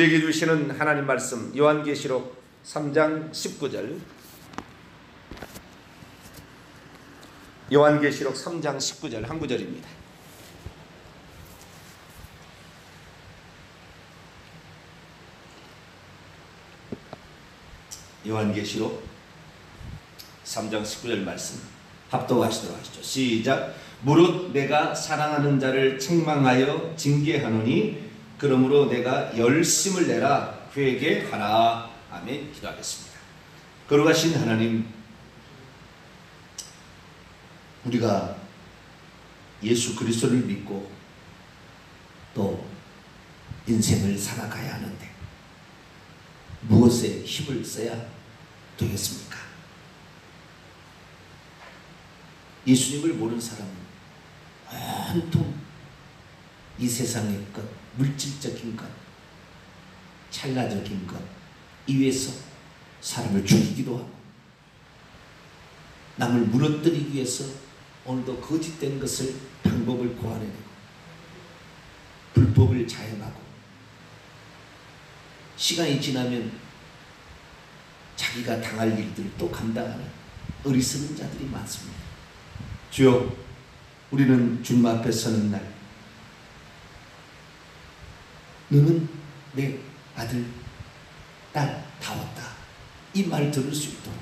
우리에게 주시는 하나님 말씀 요한계시록 3장 19절. 요한계시록 3장 19절 한 구절입니다. 요한계시록 3장 19절 말씀 합독하시도록 하시죠. 시작. 무릇 내가 사랑하는 자를 책망하여 징계하노니 그러므로 내가 열심을 내라 회개하라. 아멘. 기도하겠습니다. 거룩하신 하나님, 우리가 예수 그리스도를 믿고 또 인생을 살아가야 하는데 무엇에 힘을 써야 되겠습니까? 예수님을 모르는 사람은 온통 이 세상의 것, 물질적인 것, 찰나적인 것 이외에서 사람을 죽이기도 하고 남을 무너뜨리기 위해서 오늘도 거짓된 것을 방법을 고안해내고 불법을 자행하고 시간이 지나면 자기가 당할 일들을 또 감당하는 어리석은 자들이 많습니다. 주여, 우리는 주님 앞에 서는 날 너는 내 아들, 딸 다웠다 이 말 들을 수 있도록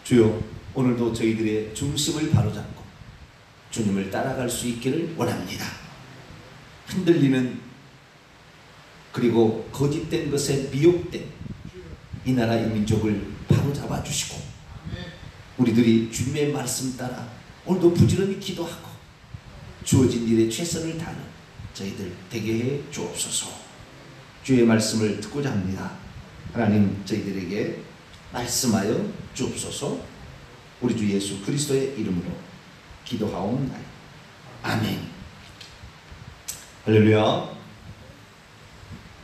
주여, 오늘도 저희들의 중심을 바로잡고 주님을 따라갈 수 있기를 원합니다. 흔들리는 그리고 거짓된 것에 미혹된 이 나라 이 민족을 바로잡아 주시고 우리들이 주님의 말씀 따라 오늘도 부지런히 기도하고 주어진 일에 최선을 다하는 저희들 되게 해 주옵소서. 주의 말씀을 듣고자 합니다. 하나님, 저희들에게 말씀하여 주옵소서. 우리 주 예수 그리스도의 이름으로 기도하옵나이다. 아멘. 할렐루야.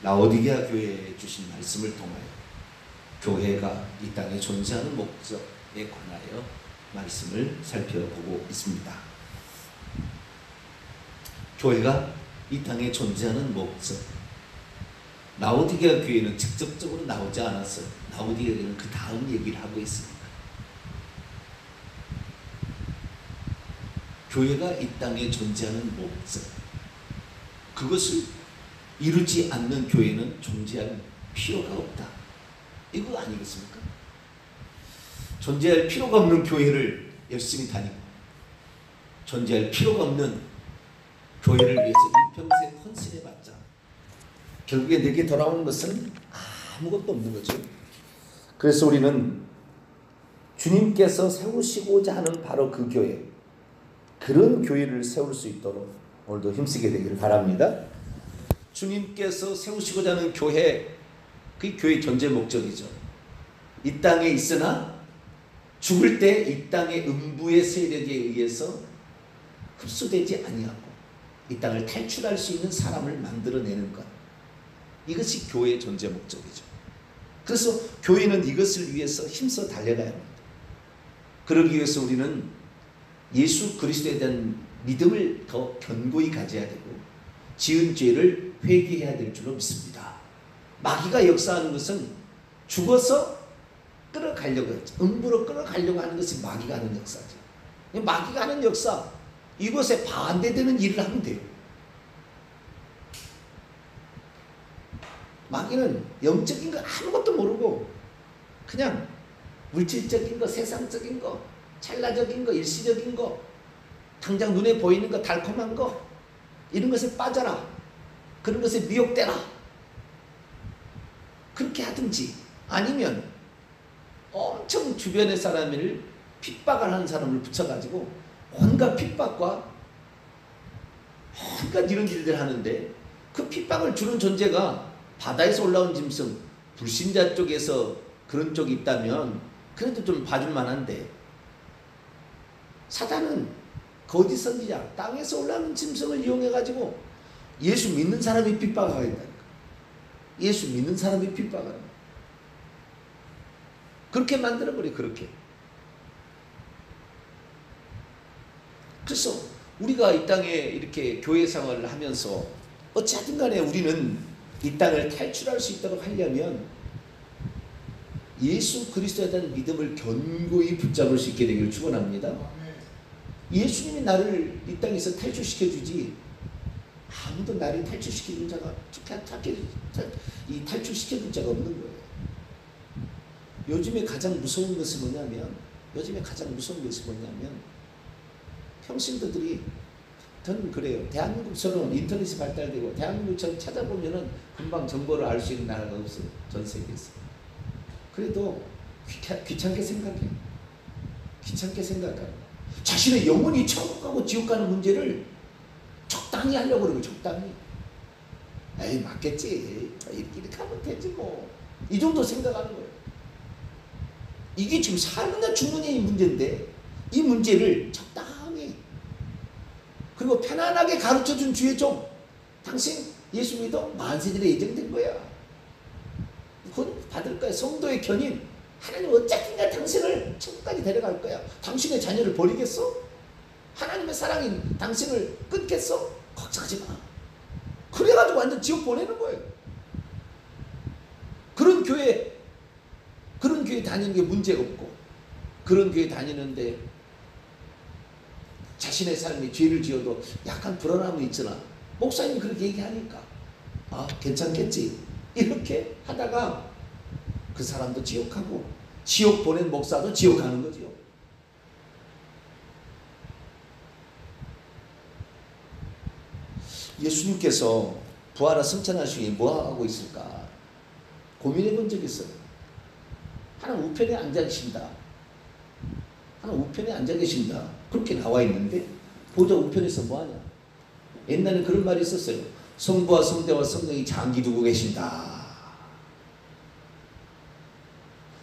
라오디게아 교회에 주신 말씀을 통하여 교회가 이 땅에 존재하는 목적에 관하여 말씀을 살펴보고 있습니다. 교회가 이 땅에 존재하는 목적, 라오디게아 교회는 직접적으로 나오지 않아서 라오디게아 교회는 그 다음 얘기를 하고 있습니다. 교회가 이 땅에 존재하는 목적, 그것을 이루지 않는 교회는 존재할 필요가 없다, 이거 아니겠습니까? 존재할 필요가 없는 교회를 열심히 다니고 존재할 필요가 없는 교회를 위해서 일평생 헌신해봤자 결국에 내게 돌아오는 것은 아무것도 없는 거죠. 그래서 우리는 주님께서 세우시고자 하는 바로 그 교회, 그런 교회를 세울 수 있도록 오늘도 힘쓰게 되기를 바랍니다. 주님께서 세우시고자 하는 교회, 그게 교회의 존재 목적이죠. 이 땅에 있으나 죽을 때 이 땅의 음부의 세력에 의해서 흡수되지 아니하고 이 땅을 탈출할 수 있는 사람을 만들어내는 것, 이것이 교회의 존재 목적이죠. 그래서 교회는 이것을 위해서 힘써 달려가야 합니다. 그러기 위해서 우리는 예수 그리스도에 대한 믿음을 더 견고히 가져야 되고 지은 죄를 회개해야 될 줄로 믿습니다. 마귀가 역사하는 것은 죽어서 끌어가려고 했죠. 음부로 끌어가려고 하는 것이 마귀가 하는 역사죠. 마귀가 하는 역사, 이것에 반대되는 일을 하면 돼요. 마귀는 영적인 거 아무것도 모르고 그냥 물질적인 거, 세상적인 거, 찰나적인 거, 일시적인 거, 당장 눈에 보이는 거, 달콤한 거, 이런 것에 빠져라, 그런 것에 미혹되라, 그렇게 하든지 아니면 엄청 주변의 사람을 핍박을 하는 사람을 붙여가지고 온갖 핍박과 온갖 이런 일들을 하는데 그 핍박을 주는 존재가 바다에서 올라온 짐승, 불신자 쪽에서 그런 쪽이 있다면 그래도 좀 봐줄 만한데 사단은 거짓 선지자, 땅에서 올라오는 짐승을 이용해가지고 예수 믿는 사람이 핍박하겠다니까. 예수 믿는 사람이 핍박하는 거야. 그렇게 만들어버려. 그렇게. 그래서 우리가 이 땅에 이렇게 교회 생활을 하면서 어찌하든 간에 우리는 이 땅을 탈출할 수 있도록 하려면 예수 그리스도에 대한 믿음을 견고히 붙잡을 수 있게 되기를 축원합니다. 예수님이 나를 이 땅에서 탈출시켜 주지 아무도 나를 탈출시켜 준 자가 이 탈출시켜 준 자가 없는 거예요. 요즘에 가장 무서운 것이 뭐냐면 평신도들이 저는 그래요. 대한민국처럼 인터넷이 발달되고 대한민국처럼 찾아보면은 금방 정보를 알 수 있는 나라가 없어요. 전 세계에서. 그래도 귀찮게 생각해. 자신의 영혼이 천국 가고 지옥 가는 문제를 적당히 하려고 그러고 적당히. 에이 맞겠지. 이렇게 하면 되지 뭐. 이 정도 생각하는 거예요. 이게 지금 사느냐 죽느냐의 문제인데 이 문제를 적당히 그리고 편안하게 가르쳐준 주의 종 당신 예수 믿어? 만세절에 예정된 거야. 그건 받을 거야. 성도의 견인 하나님 어쨌든가 당신을 천국까지 데려갈 거야. 당신의 자녀를 버리겠어? 하나님의 사랑이 당신을 끊겠어? 걱정하지 마. 그래가지고 완전 지옥 보내는 거예요. 그런 교회 다니는 게 문제가 없고 그런 교회 다니는데 자신의 삶이 죄를 지어도 약간 불안함이 있잖아. 목사님이 그렇게 얘기하니까 아 괜찮겠지 이렇게 하다가 그 사람도 지옥 가고 지옥 보낸 목사도 지옥 가는 거죠. 예수님께서 부활하 승천하시기 뭐 하고 있을까 고민해 본 적이 있어요. 하나님 우편에 앉아 계신다. 그렇게 나와 있는데 보좌 우편에서 뭐 하냐? 옛날에 그런 말이 있었어요. 성부와 성자와 성령이 장기 두고 계신다.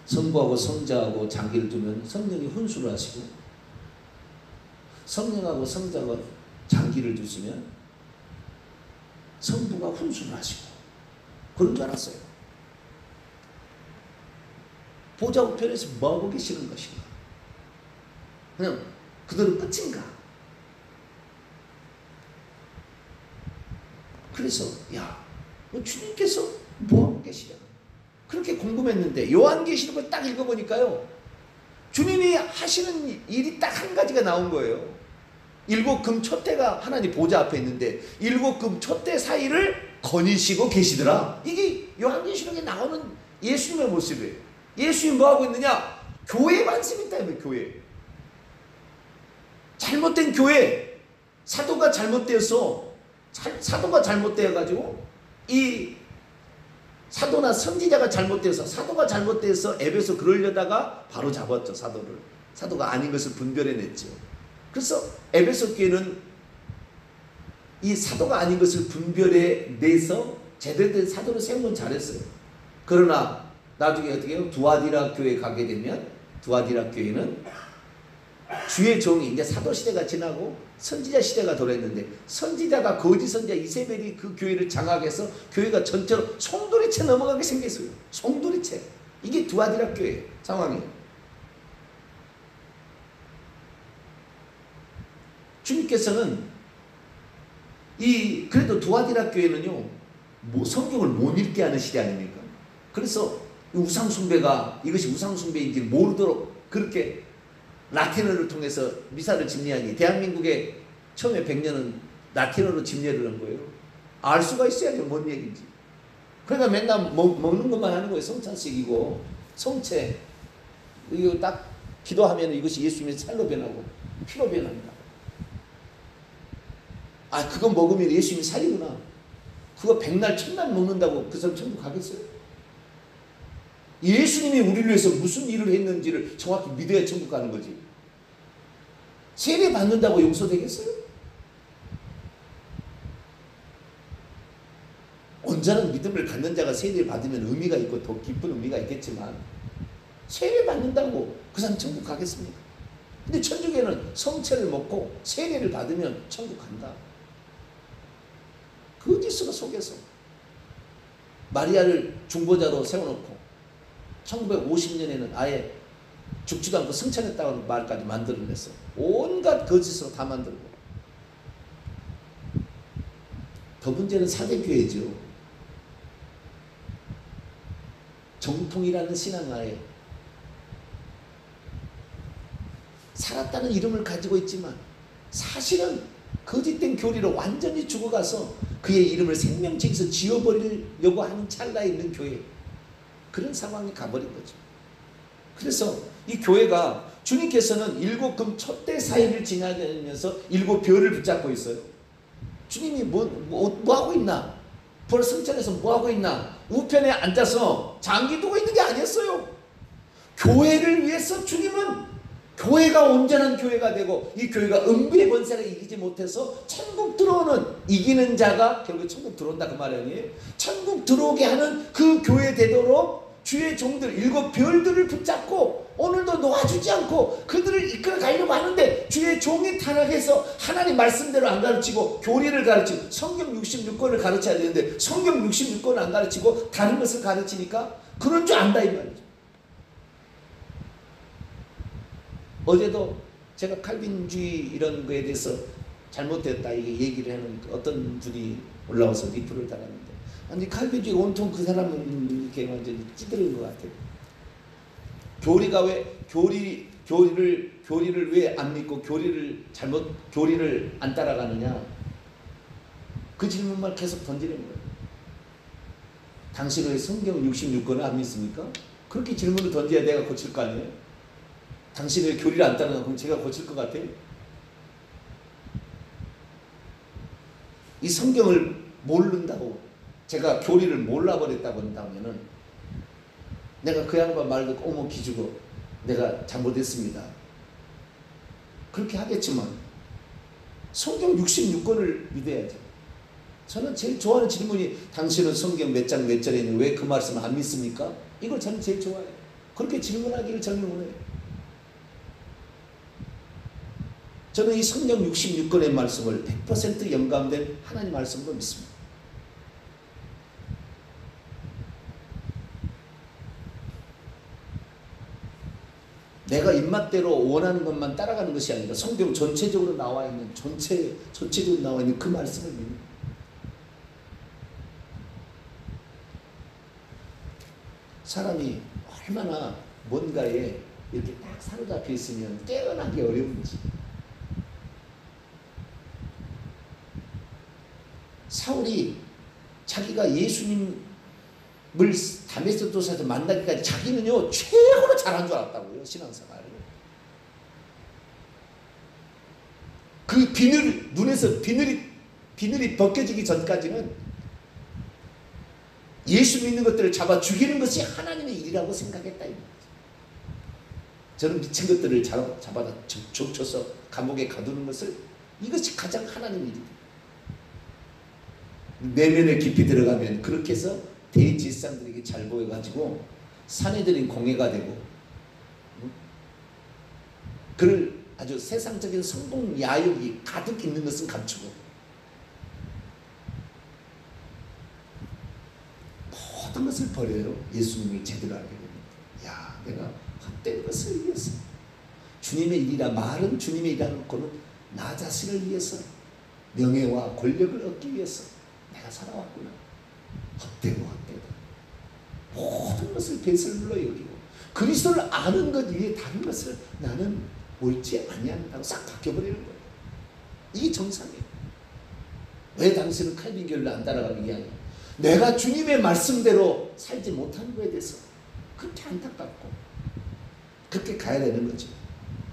성부하고 성자하고 장기를 두면 성령이 혼수를 하시고 성령하고 성자가 장기를 두시면 성부가 혼수를 하시고 그런 줄 알았어요. 보좌 우편에서 뭐하고 계시는 것인가? 그냥 그대로 끝인가? 그래서 주님께서 뭐하고 계시냐? 그렇게 궁금했는데 요한계시록을 딱 읽어보니까요. 주님이 하시는 일이 딱 한 가지가 나온 거예요. 일곱 금 촛대가 하나님 보좌 앞에 있는데 일곱 금 촛대 사이를 거니시고 계시더라. 이게 요한계시록에 나오는 예수님의 모습이에요. 예수님이 뭐하고 있느냐? 교회 관심 있다며 교회. 잘못된 교회. 사도가 잘못되어가지고 이 사도나 선지자가 잘못돼서 에베소 그러려다가 바로 잡았죠. 사도가 아닌 것을 분별해냈죠. 그래서 에베소 교회는 이 사도가 아닌 것을 분별해내서 제대로 된 사도를 세우면 잘했어요. 그러나 나중에 어떻게 해요? 두아디라 교회에 가게 되면 두아디라 교회는 주의 종이 이제 사도 시대가 지나고 선지자 시대가 돌아있는데 선지자가 거짓 선지자 이세벨이 그 교회를 장악해서 교회가 전체로 송두리째 넘어가게 생겼어요. 송두리째. 이게 두아디라 교회 상황이에요. 주님께서는 그래도 두아디라 교회는요 성경을 못 읽게 하는 시대 아닙니까? 그래서 우상숭배가 이것이 우상숭배인지 모르도록 그렇게 라틴어를 통해서 미사를 집례하니 대한민국에 처음에 100년은 라틴어로 집례를 한 거예요. 알 수가 있어야죠. 뭔 얘기인지. 그러니까 맨날 먹는 것만 하는 거예요. 성찬식이고 성체 이거 딱 기도하면 이것이 예수님의 살로 변하고 피로 변합니다. 그거 먹으면 예수님이 살이구나. 그거 100날 1000날 먹는다고 그 사람 천국 가겠어요? 예수님이 우리를 위해서 무슨 일을 했는지를 정확히 믿어야 천국 가는 거지. 세례 받는다고 용서되겠어요? 온전한 믿음을 갖는 자가 세례를 받으면 의미가 있고 더 깊은 의미가 있겠지만 세례 받는다고 그 사람 천국 가겠습니까? 근데 천주교는 성체를 먹고 세례를 받으면 천국 간다. 거짓으로 속여서 마리아를 중보자로 세워놓고 1950년에는 아예 죽지도 않고 승천했다는 말까지 만들어냈어. 온갖 거짓으로 다 만들고. 더 문제는 사대교회죠. 정통이라는 신앙하에 살았다는 이름을 가지고 있지만 사실은 거짓된 교리로 완전히 죽어가서 그의 이름을 생명책에서 지워버리려고 하는 찰나에 있는 교회, 그런 상황이 가버린 거죠. 그래서 이 교회가 주님께서는 7금 촛대 사이를 지나다니면서 7별을 붙잡고 있어요. 주님이 뭐 하고 있나? 부활 성전에서 뭐 하고 있나? 우편에 앉아서 장기 두고 있는 게 아니었어요. 교회를 위해서 주님은 교회가 온전한 교회가 되고 이 교회가 음부의 권세를 이기지 못해서 천국 들어오는 이기는 자가 결국 천국 들어온다 그 말이 아니에요. 천국 들어오게 하는 그 교회 되도록 주의 종들 7별들을 붙잡고 오늘도 놓아주지 않고 그들을 이끌어 가려고 하는데 주의 종이 타락해서 하나님 말씀대로 안 가르치고 교리를 가르치고 성경 66권을 가르쳐야 되는데 성경 66권을 안 가르치고 다른 것을 가르치니까 그런 줄 안다 이 말이죠. 어제도 제가 칼빈주의 이런 거에 대해서 잘못됐다 이게 얘기를 해놓으니까 어떤 분이 올라와서 리플을 달았는데 아니 칼빈주의 온통 그 사람은 이렇게 완전히 찌들은 것 같아요. 교리가 왜 교리를 왜 안 믿고 교리를 안 따라가느냐 그 질문만 계속 던지는 거예요. 당신은 성경 66권을 안 믿습니까? 그렇게 질문을 던져야 내가 고칠 거 아니에요? 당신의 교리를 안 따르면 그럼 제가 고칠 것 같아요? 이 성경을 모른다고 제가 교리를 몰라버렸다고 한다면은 내가 그 양반 말 듣고 어머 기죽어 내가 잘못했습니다 그렇게 하겠지만 성경 66권을 믿어야죠. 저는 제일 좋아하는 질문이 당신은 성경 몇 장 몇 절에 있는데 왜 그 말씀을 안 믿습니까? 이걸 저는 제일 좋아해요. 그렇게 질문하기를 저는 원해요. 저는 이 성경 66권의 말씀을 100% 영감된 하나님 말씀으로 믿습니다. 내가 입맛대로 원하는 것만 따라가는 것이 아니라 성경 전체적으로 나와 있는 전체적으로 나와 있는 그 말씀을 믿는 사람이 얼마나 뭔가에 이렇게 딱 사로잡혀 있으면 깨어나기 어려운지. 사울이 자기가 예수님을 다메섹 도시에서 만나기까지 자기는요 최고로 잘한 줄 알았다고요. 신앙생활을. 그 눈에서 비늘이 벗겨지기 전까지는 예수 믿는 것들을 잡아 죽이는 것이 하나님의 일이라고 생각했다. 저는 미친 것들을 잡아다 족쳐서 감옥에 가두는 것을 이것이 가장 하나님의 일이다. 내면에 깊이 들어가면 그렇게 해서 대제사장들에게 잘 보여가지고 사내들인 공예가 되고 그를 아주 세상적인 성공 야욕이 가득 있는 것은 감추고 모든 것을 버려요. 예수님을 제대로 알게 됩니다. 야, 내가 헛된 것을 위해서 주님의 일이라 말은 주님의 일이라 놓고는 나 자신을 위해서 명예와 권력을 얻기 위해서 내가 살아왔구나. 헛되고 헛되다. 모든 것을 배설물로 여기고 그리스도를 아는 것 위에 다른 것을 나는 옳지 아니한다고 싹 바뀌어버리는 거예요. 이게 정상이에요. 왜 당신은 칼빈교를 안 따라가는 게 아니야? 내가 주님의 말씀대로 살지 못하는 거에 대해서 그렇게 안타깝고 그렇게 가야 되는 거죠.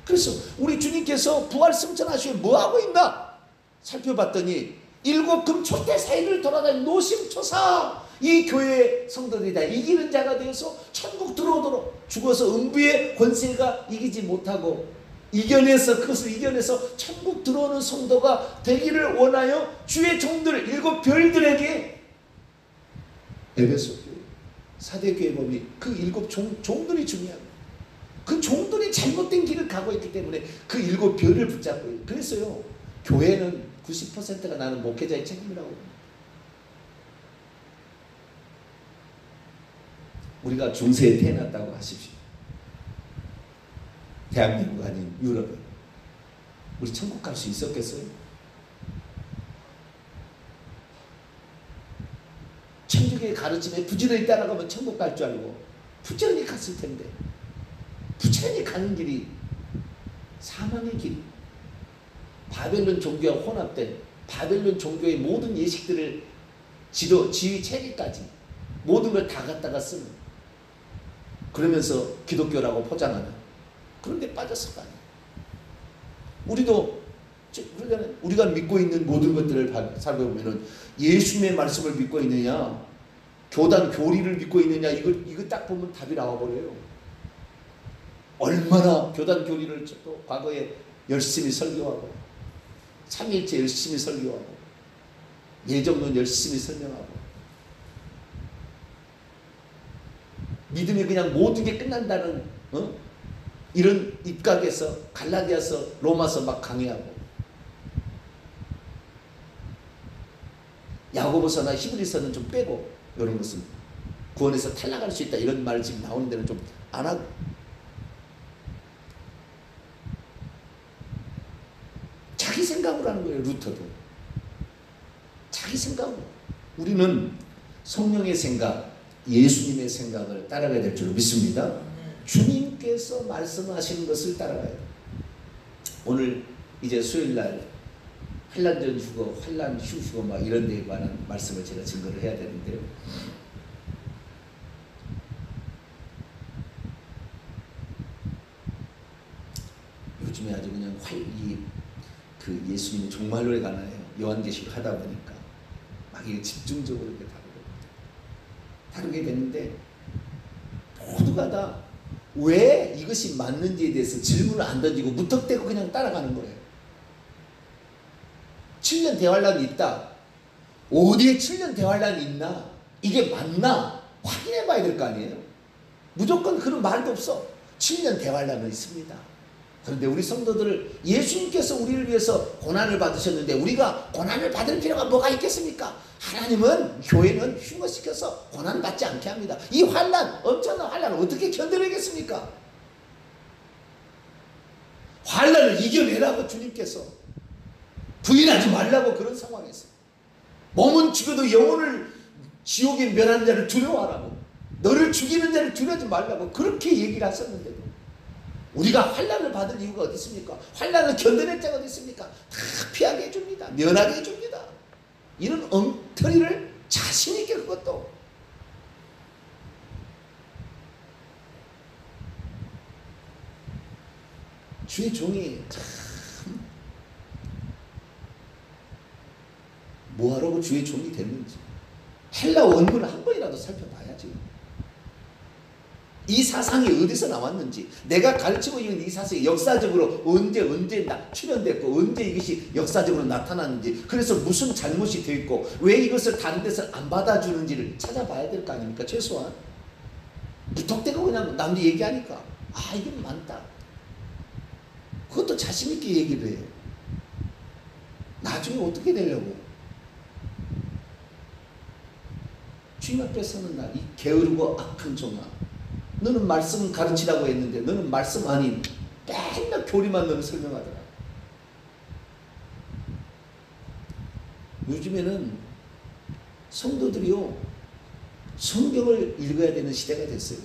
그래서 우리 주님께서 부활 승천하시고 뭐하고 있나 살펴봤더니 7금 촛대 사이를 돌아다니는 노심초사 이 교회의 성도들이 다 이기는 자가 되어서 천국 들어오도록 죽어서 음부의 권세가 이기지 못하고 그것을 이겨내서 천국 들어오는 성도가 되기를 원하여 주의 종들 7별들에게 에베소 교회, 사대교회 법이 그 7 종들이 중요합니다. 그 종들이 잘못된 길을 가고 있기 때문에 그 7별을 붙잡고 있어요. 그래서요 교회는 90%가 나는 목회자의 책임이라고 합니다. 우리가 중세에 태어났다고 하십시오. 대한민국 아닌 유럽에 우리 천국 갈 수 있었겠어요? 천주교의 가르침에 부지런히 따라가면 천국 갈 줄 알고 부지런히 갔을 텐데 부지런히 가는 길이 사망의 길. 바벨론 종교와 혼합된 바벨론 종교의 모든 예식들을 지휘 체계까지 모든 걸 다 갖다가 쓰는, 그러면서 기독교라고 포장하는 그런 데 빠졌을 거 아니에요. 우리도 우리가 믿고 있는 모든 것들을 살펴보면은 예수님의 말씀을 믿고 있느냐, 교단 교리를 믿고 있느냐, 이거 딱 보면 답이 나와버려요. 얼마나 교단 교리를 또 과거에 열심히 설교하고, 삼일째 열심히 설교하고, 예정론 열심히 설명하고, 믿음이 그냥 모든 게 끝난다는 이런 입각에서 갈라디아서 로마서 막 강의하고, 야고보서나 히브리서는 좀 빼고, 이런 것은 구원에서 탈락할 수 있다 이런 말 지금 나오는 데는 좀 안 하고, 자기 생각으로 하는 거예요. 루터도 자기 생각으로. 우리는 성령의 생각, 예수님의 생각을 따라가야 될 줄 믿습니다. 주님께서 말씀하시는 것을 따라가야 돼요. 오늘 이제 수요일날 환란전 휴거, 환란 후 휴거 막 이런 데에 관한 말씀을 제가 증거를 해야 되는데요. 요즘에 아주 그냥 그 예수님의 종말론에 관하여 요한계시를 하다 보니까 막 이게 집중적으로 이렇게 다루게 됐는데, 모두가 다 왜 이것이 맞는지에 대해서 질문을 안 던지고 무턱대고 그냥 따라가는 거예요. 7년 대환란이 있다. 어디에 7년 대환란이 있나? 이게 맞나? 확인해 봐야 될 거 아니에요? 무조건 그런 말도 없어. 7년 대환란은 있습니다. 그런데 우리 성도들을, 예수님께서 우리를 위해서 고난을 받으셨는데 우리가 고난을 받을 필요가 뭐가 있겠습니까? 하나님은, 교회는 흉어시켜서 고난받지 않게 합니다. 이 환난, 엄청난 환난을 어떻게 견뎌내겠습니까? 환난을 이겨내라고 주님께서, 부인하지 말라고 그런 상황에서, 몸은 죽어도 영혼을 지옥에 멸하는 자를 두려워하라고, 너를 죽이는 자를 두려워하지 말라고 그렇게 얘기를 하셨는데도 우리가 환난을 받을 이유가 어디 있습니까? 환난을 견뎌낼 자가 어디 있습니까? 다 피하게 해줍니다. 면하게 해줍니다. 이런 엉터리를 자신 있게, 그것도 주의 종이 참 뭐하라고 주의 종이 됐는지 헬라 원문을 한 번이라도 살펴봐야지. 이 사상이 어디서 나왔는지, 내가 가르치고 있는 이 사상이 역사적으로 언제 출현됐고 언제 이것이 역사적으로 나타났는지, 그래서 무슨 잘못이 되어 있고 왜 이것을 다른 데서 안 받아주는지를 찾아봐야 될 거 아닙니까? 최소한. 무턱대고 그냥 남들 얘기하니까 이건 많다, 그것도 자신 있게 얘기를 해요. 나중에 어떻게 되려고? 주님 앞에 서는 날, 이 게으르고 악한 종아, 너는 말씀 가르치라고 했는데 너는 말씀 아닌 맨날 교리만 너는 설명하더라. 요즘에는 성도들이요, 성경을 읽어야 되는 시대가 됐어요.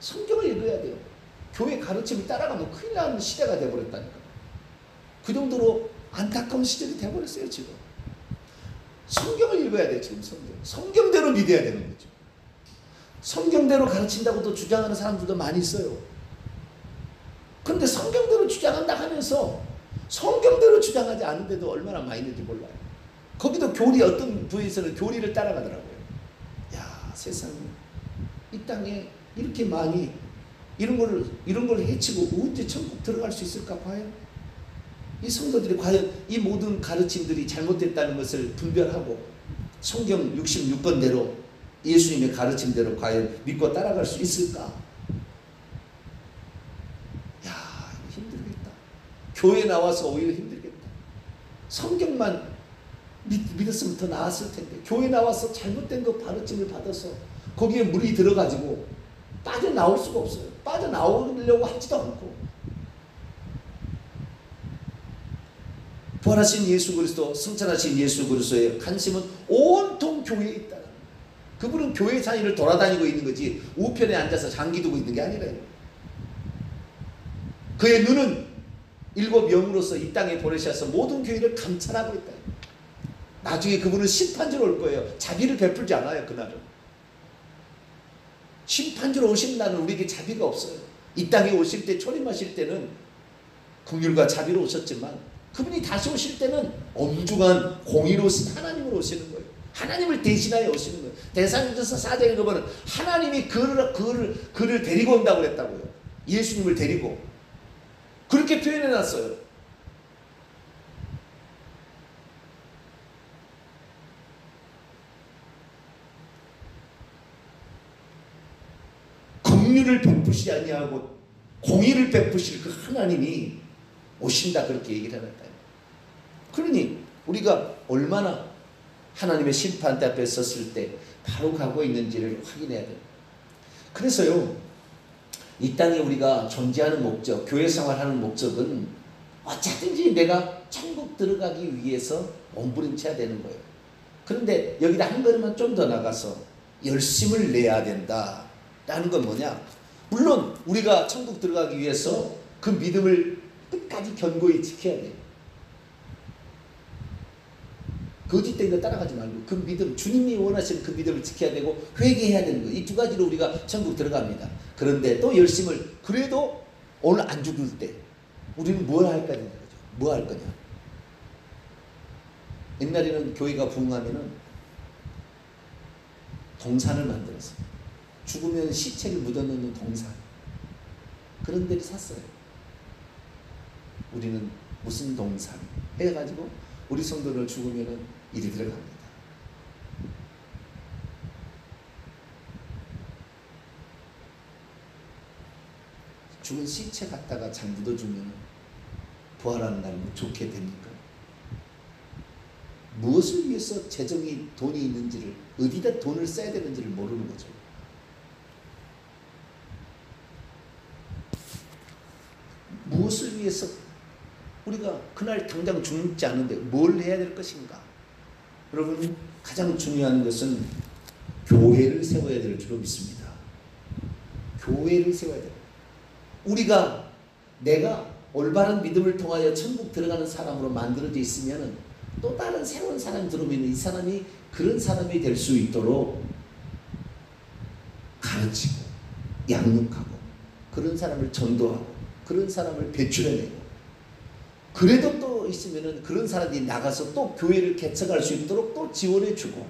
성경을 읽어야 돼요. 교회 가르침을 따라가면 큰일 나는 시대가 돼버렸다니까. 그 정도로 안타까운 시절이 돼버렸어요. 지금 성경을 읽어야 돼요. 지금 성경대로 믿어야 되는 거죠. 성경대로 가르친다고도 주장하는 사람들도 많이 있어요. 그런데 성경대로 주장한다 하면서 성경대로 주장하지 않은데도 얼마나 많이 있는지 몰라요. 거기도 교리, 어떤 부에서는 교리를 따라가더라고요. 야, 세상에 이 땅에 이렇게 많이 이런 걸 해치고 언제 천국 들어갈 수 있을까? 과연 이 성도들이 과연 이 모든 가르침들이 잘못됐다는 것을 분별하고 성경 66권대로 예수님의 가르침대로 과연 믿고 따라갈 수 있을까? 야, 힘들겠다. 교회 나와서 오히려 힘들겠다. 성경만 믿었으면 더 나았을 텐데, 교회 나와서 잘못된 거 가르침을 받아서 거기에 물이 들어가지고 빠져나올 수가 없어요. 빠져나오려고 하지도 않고. 부활하신 예수 그리스도, 승천하신 예수 그리스도의 관심은 온통 교회에 있다는 거예요. 그분은 교회 사이를 돌아다니고 있는 거지 우편에 앉아서 장기 두고 있는 게 아니라요. 그의 눈은 7영으로서 이 땅에 보내셔서 모든 교회를 감찰하고 있다. 나중에 그분은 심판주로 올 거예요. 자비를 베풀지 않아요. 그날은 심판주로 오신 날은 우리에게 자비가 없어요. 이 땅에 오실 때 초림하실 때는 긍휼과 자비로 오셨지만 그분이 다시 오실 때는 엄중한 공의로우신 하나님으로 오시는 거예요. 하나님을 대신하여 오시는 거예요. 대사전서 4장에 보면 하나님이 그를 데리고 온다고 그랬다고요. 예수님을 데리고 그렇게 표현해놨어요. 긍휼을 베푸시지 아니하고 공의를 베푸실 그 하나님이 오신다 그렇게 얘기를 해놨다. 그러니 우리가 얼마나 하나님의 심판대 앞에 섰을 때 바로 가고 있는지를 확인해야 돼요. 그래서요 이 땅에 우리가 존재하는 목적, 교회 생활하는 목적은 어쨌든지 내가 천국 들어가기 위해서 몸부림쳐야 되는 거예요. 그런데 여기다 한 걸음만 좀 더 나가서 열심을 내야 된다 라는 건 뭐냐, 물론 우리가 천국 들어가기 위해서 그 믿음을 끝까지 견고히 지켜야 돼요. 거짓된 거 따라가지 말고 그 믿음, 주님이 원하시는 그 믿음을 지켜야 되고 회개해야 되는 거예요. 이 두 가지로 우리가 천국 들어갑니다. 그런데 또 열심을, 그래도 오늘 안 죽을 때 우리는 뭘 할 거냐, 뭐 할 거냐. 옛날에는 교회가 부흥하면은 동산을 만들었어요. 죽으면 시체를 묻어놓는 동산, 그런 데를 샀어요. 우리는 무슨 동산 해가지고 우리 성도를 죽으면은 이리 들어갑니다. 죽은 시체 갖다가 잘 묻어주면 부활하는 날 좋게 됩니까? 무엇을 위해서 재정이 돈이 있는지를, 어디다 돈을 써야 되는지를 모르는 거죠. 무엇을 위해서 우리가 그날 당장 죽지 않는데 뭘 해야 될 것인가? 여러분, 가장 중요한 것은 교회를 세워야 될 줄로 믿습니다. 교회를 세워야 돼요. 내가 올바른 믿음을 통하여 천국 들어가는 사람으로 만들어져 있으면 또 다른 새로운 사람이 들어오면 이 사람이 그런 사람이 될 수 있도록 가르치고 양육하고 그런 사람을 전도하고 그런 사람을 배출해내고, 그래도 또 있으면은 그런 사람들이 나가서 또 교회를 개척할 수 있도록 또 지원해주고,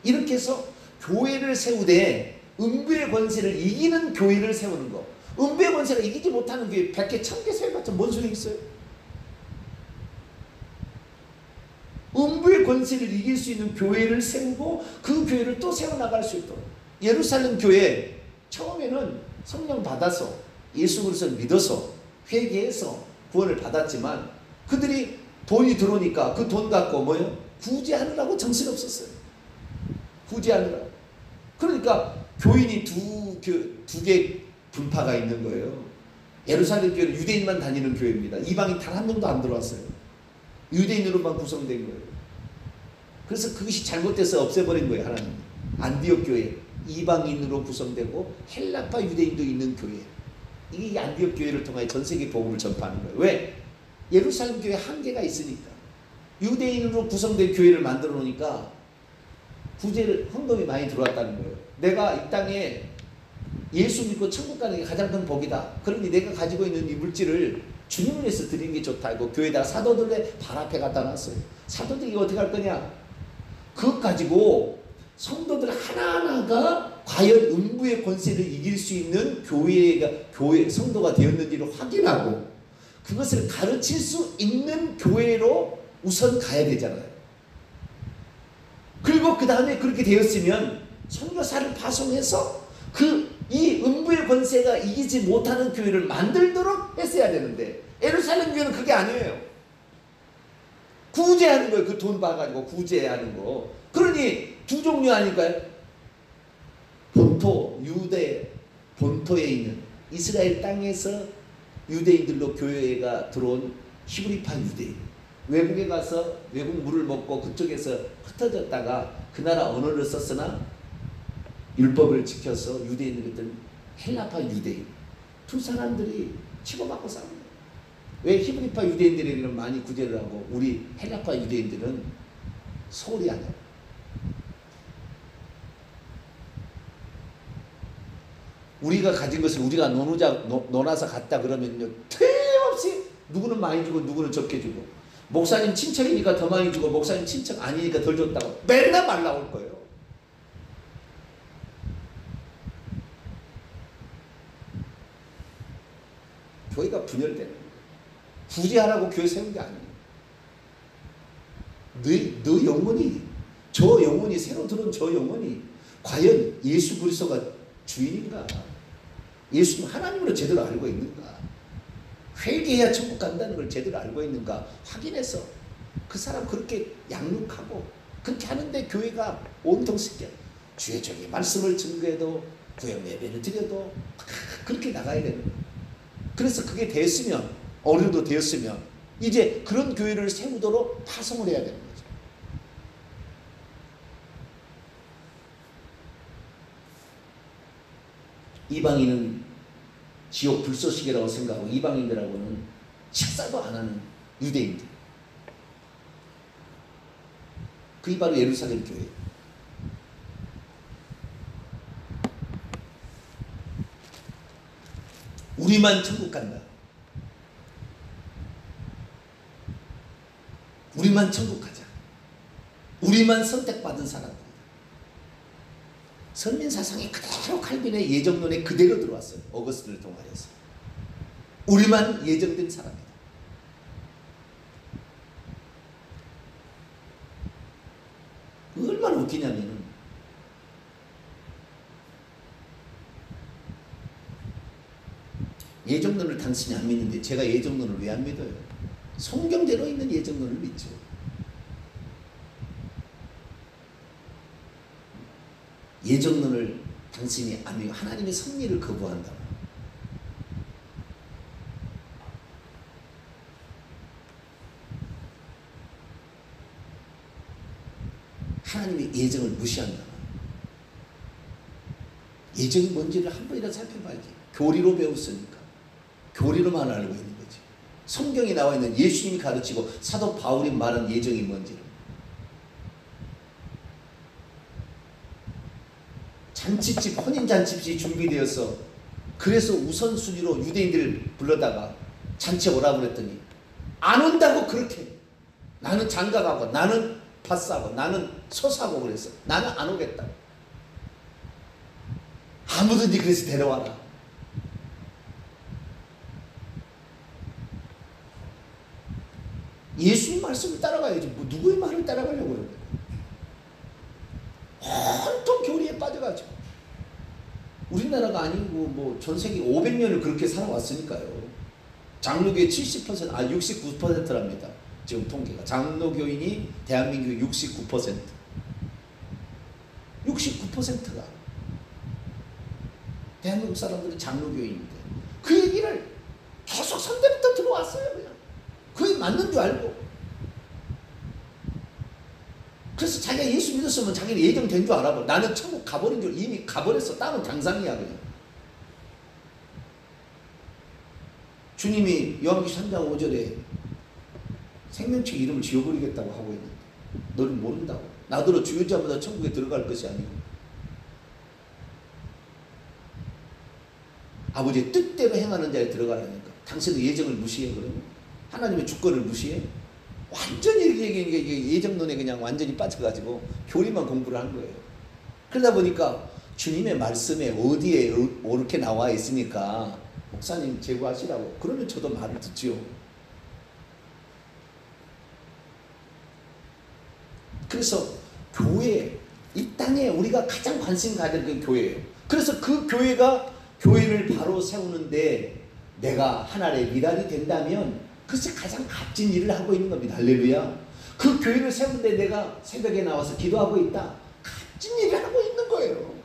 이렇게 해서 교회를 세우되 음부의 권세를 이기는 교회를 세우는 거. 음부의 권세가 이기지 못하는 교회 100개 1000개 세워봤자 뭔 소용이 있어요? 음부의 권세를 이길 수 있는 교회를 세우고 그 교회를 또 세워나갈 수 있도록. 예루살렘 교회 처음에는 성령 받아서 예수 그리스도를 믿어서 회개해서 구원을 받았지만 그들이 돈이 들어오니까 그 돈 갖고 뭐요? 구제하느라고 정신없었어요. 구제하느라. 그러니까 교인이 두 개 분파가 있는 거예요. 예루살렘 교회는 유대인만 다니는 교회입니다. 이방인 단 한 명도 안 들어왔어요. 유대인으로만 구성된 거예요. 그래서 그것이 잘못돼서 없애버린 거예요. 하나님. 안디옥 교회 이방인으로 구성되고 헬라파 유대인도 있는 교회. 이게 안디옥 교회를 통해 전 세계 복음을 전파하는 거예요. 왜? 예루살렘 교회 한계가 있으니까. 유대인으로 구성된 교회를 만들어 놓으니까 구제를 헌금이 많이 들어왔다는 거예요. 내가 이 땅에 예수 믿고 천국 가는 게 가장 큰 복이다. 그러니 내가 가지고 있는 이 물질을 주님을 위해서 드리는 게 좋다. 이거 교회에다가 사도들의 발 앞에 갖다 놨어요. 사도들이 이거 어떻게 할 거냐? 그것 가지고 성도들 하나하나가 과연 음부의 권세를 이길 수 있는 교회 성도가 되었는지를 확인하고 그것을 가르칠 수 있는 교회로 우선 가야 되잖아요. 그리고 그 다음에 그렇게 되었으면 선교사를 파송해서 이 음부의 권세가 이기지 못하는 교회를 만들도록 했어야 되는데 예루살렘 교회는 그게 아니에요. 구제하는 거예요. 그 돈 봐가지고 구제하는 거. 그러니 두 종류 아닐까요? 유대 본토에 있는 이스라엘 땅에서 유대인들로 교회가 들어온 히브리파 유대인, 외국에 가서 외국 물을 먹고 그쪽에서 흩어졌다가 그 나라 언어를 썼으나 율법을 지켜서 유대인들이든 헬라파 유대인 두 사람들이 치고받고 싸웁니다. 왜 히브리파 유대인들에게는 많이 구제를 하고 우리 헬라파 유대인들은 소홀히 하냐? 우리가 가진 것을 우리가 논아서 갖다 그러면요 틀림없이 누구는 많이 주고 누구는 적게 주고, 목사님 친척이니까 더 많이 주고 목사님 친척 아니니까 덜 줬다고 맨날 말 나올 거예요. 교회가 분열되는 거예요. 구제하라고 교회 세운 게 아니에요. 너 영혼이, 저 영혼이, 새로 들어온 저 영혼이 과연 예수 그리스도가 주인인가? 예수님 하나님으로 제대로 알고 있는가? 회개해야 천국 간다는 걸 제대로 알고 있는가 확인해서 그 사람 그렇게 양육하고 그렇게 하는데 교회가 온통 시켜 주의 저기 말씀을 증거해도 구역 예배를 드려도 그렇게 나가야 되는 거예요. 그래서 그게 됐으면, 어려도 되었으면 이제 그런 교회를 세우도록 파송을 해야 되는 거죠. 이방인은 지옥 불쏘시개라고 생각하고 이방인들하고는 식사도 안 하는 유대인들, 그게 바로 예루살렘 교회. 우리만 천국 간다, 우리만 천국 가자, 우리만 선택받은 사람들이다. 선민사상이 그대로 칼빈의 예정론에 그대로 들어왔어요. 어거스틴을 통하여서 우리만 예정된 사람이다. 얼마나 웃기냐면은 예정론을 당신이 안 믿는데 제가 예정론을 왜 안 믿어요? 성경대로 있는 예정론을 믿죠. 예정론을 당신이 안 믿고 하나님의 섭리를 거부한다. 하나님의 예정을 무시한다. 예정이 뭔지를 한 번이라도 살펴봐야지. 교리로 배웠으니까 교리로만 알고 있는 거지. 성경에 나와 있는 예수님이 가르치고 사도 바울이 말한 예정이 뭔지를. 잔치집, 혼인잔치집이 준비되어서 그래서 우선순위로 유대인들을 불러다가 잔치에 오라고 그랬더니 안 온다고. 그렇게 나는 장가가고 나는 밭 사고 나는 소 사고 그랬어. 나는 안 오겠다. 아무든지 그래서 데려와라. 예수님 말씀을 따라가야지. 뭐 누구의 말을 따라가려고 그러는 거야. 온통 교리에 빠져가지고. 우리나라가 아니고 뭐 전 세계 500년을 그렇게 살아왔으니까요. 장로교의 70%, 69%랍니다. 지금 통계가. 장로교인이 대한민국의 69%. 69%가 대한민국 사람들은 장로교인인데 그 얘기를 계속 선대부터 들어왔어요. 그냥 그게 맞는 줄 알고. 그래서 자기가 예수 믿었으면 자기는 예정된 줄 알아버. 나는 천국 가버린 줄 이미 가버렸어. 땅은 당상이야 그냥. 주님이 요한복음 3장 5절에 생명책 이름을 지워버리겠다고 하고 있는데 너는 모른다고. 나더러 죽은 자마다 천국에 들어갈 것이 아니고 아버지의 뜻대로 행하는 자에 들어가라니까. 당신은 예정을 무시해 그러면? 하나님의 주권을 무시해? 완전히 예정론에 그냥 완전히 빠져가지고 교리만 공부를 한 거예요. 그러다 보니까 주님의 말씀에 어디에 옳게 나와 있으니까 목사님 제구하시라고. 그러면 저도 말을 듣지요. 그래서 교회, 이 땅에 우리가 가장 관심 가야 되는 게 교회예요. 그래서 그 교회를 바로 세우는데 내가 하나의 미랄이 된다면 그것이 가장 값진 일을 하고 있는 겁니다. 할렐루야. 그 교회를 세우는데 내가 새벽에 나와서 기도하고 있다. 값진 일을 하고 있는 거예요.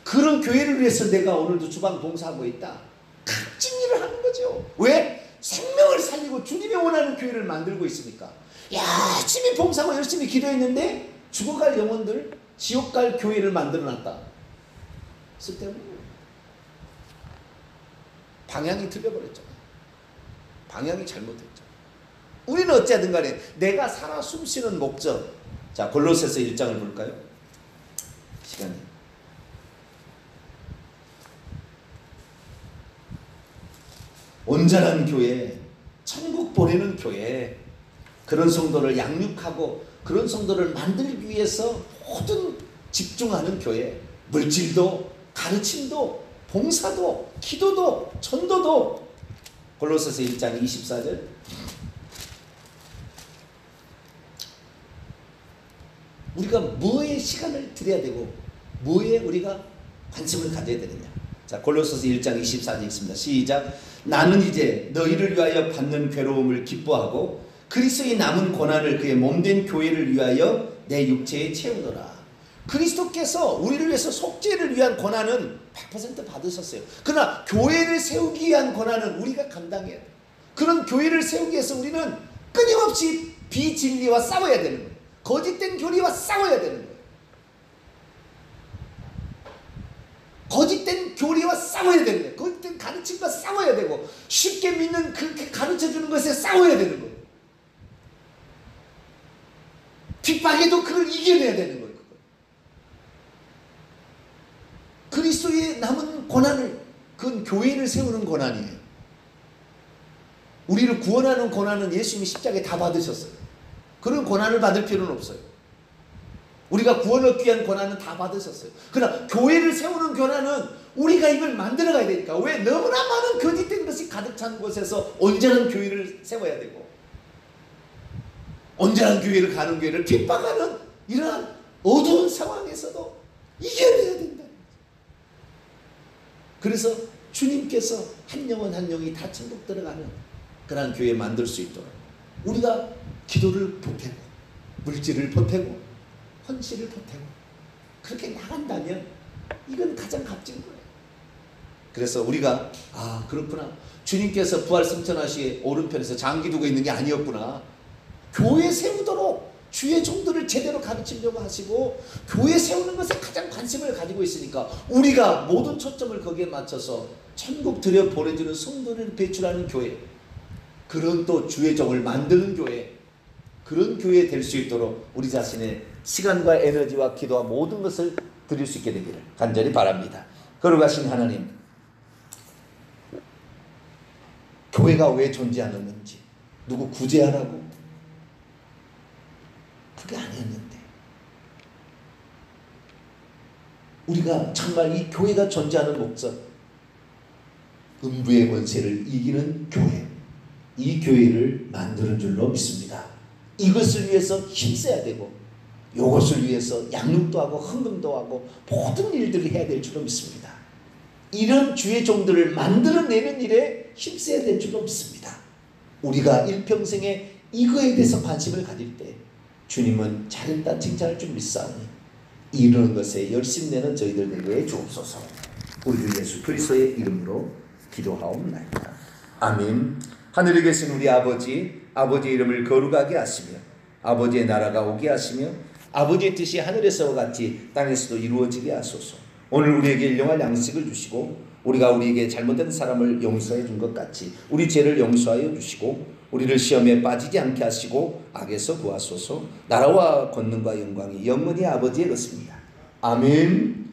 그런 교회를 위해서 내가 오늘도 주방 봉사하고 있다. 값진 일을 하는 거죠. 왜? 생명을 살리고 주님이 원하는 교회를 만들고 있으니까. 열심히 봉사하고 열심히 기도했는데 죽어갈 영혼들 지옥 갈 교회를 만들어놨다. 쓸데없는 거예요. 방향이 틀려버렸잖아요. 방향이 잘못됐죠. 우리는 어찌하든 간에 내가 살아 숨쉬는 목적. 자, 골로새서 1장을 볼까요? 시간이. 온전한 교회, 천국 보내는 교회, 그런 성도를 양육하고 그런 성도를 만들기 위해서 모든 집중하는 교회, 물질도 가르침도 봉사도 기도도 전도도. 골로새서 1장 24절. 우리가 뭐에 시간을 들여야 되고 뭐에 우리가 관심을 가져야 되느냐. 자, 골로새서 1장 24절 있습니다. 시작. 나는 이제 너희를 위하여 받는 괴로움을 기뻐하고 그리스도의 남은 고난을 그의 몸된 교회를 위하여 내 육체에 채우노라. 그리스도께서 우리를 위해서 속죄를 위한 고난은 100% 받으셨어요. 그러나 교회를 세우기 위한 고난은 우리가 감당해야 돼요. 그런 교회를 세우기 위해서 우리는 끊임없이 비진리와 싸워야 되는 거예요. 거짓된 교리와 싸워야 되는 거예요. 거짓된 교리와 싸워야 되는 거예요. 거짓된 가르침과 싸워야 되고 쉽게 믿는 그렇게 가르쳐주는 것에 싸워야 되는 거예요. 핍박에도 그걸 이겨내야 되는 거예요. 그리스도의 남은 고난을, 그건 교회를 세우는 고난이에요. 우리를 구원하는 고난은 예수님이 십자가에 다 받으셨어요. 그런 고난을 받을 필요는 없어요. 우리가 구원을 얻기 위한 고난은 다 받으셨어요. 그러나 교회를 세우는 고난은 우리가 이걸 만들어가야 되니까. 왜? 너무나 많은 거짓된 것이 가득 찬 곳에서 온전한 교회를 세워야 되고 온전한 교회를 가는 교회를 핍박하는 이러한 어두운 상황에서도 이겨내야 된다. 그래서 주님께서 한 영혼 한 영이 다 천국 들어가는 그런 교회 만들 수 있도록 우리가 기도를 보태고 물질을 보태고 헌신을 보태고 그렇게 나간다면 이건 가장 값진 거예요. 그래서 우리가 그렇구나. 주님께서 부활 승천하시에 오른편에서 장기두고 있는 게 아니었구나. 교회 세우도록 주의 종들을 제대로 가르치려고 하시고 교회 세우는 것에 가장 관심을 가지고 있으니까 우리가 모든 초점을 거기에 맞춰서 천국 들여 보내주는 성도를 배출하는 교회, 그런 또 주의 종을 만드는 교회, 그런 교회 될 수 있도록 우리 자신의 시간과 에너지와 기도와 모든 것을 드릴 수 있게 되기를 간절히 바랍니다. 거룩하신 하나님, 교회가 왜 존재하는지 누구 구제하라고? 그게 아니었는데 우리가 정말 이 교회가 존재하는 목적, 음부의 권세를 이기는 교회, 이 교회를 만드는 줄로 믿습니다. 이것을 위해서 힘써야 되고 이것을 위해서 양육도 하고 헌금도 하고 모든 일들을 해야 될 줄로 믿습니다. 이런 주의 종들을 만들어내는 일에 힘써야 될 줄로 믿습니다. 우리가 일평생에 이거에 대해서 관심을 가질 때 주님은 잘했다 칭찬할 줄 믿사오니 이루는 것에 열심 내는 저희들 되게 주옵소서. 우리 주 예수 그리스도의 이름으로 기도하옵나이다. 아멘. 하늘에 계신 우리 아버지, 아버지의 이름을 거룩하게 하시며 아버지의 나라가 오게 하시며 아버지의 뜻이 하늘에서와 같이 땅에서도 이루어지게 하소서. 오늘 우리에게 일용할 양식을 주시고 우리가 우리에게 잘못된 사람을 용서해 준 것 같이 우리 죄를 용서하여 주시고 우리를 시험에 빠지지 않게 하시고 악에서 구하소서. 나라와 권능과 영광이 영원히 아버지의 것입니다. 아멘.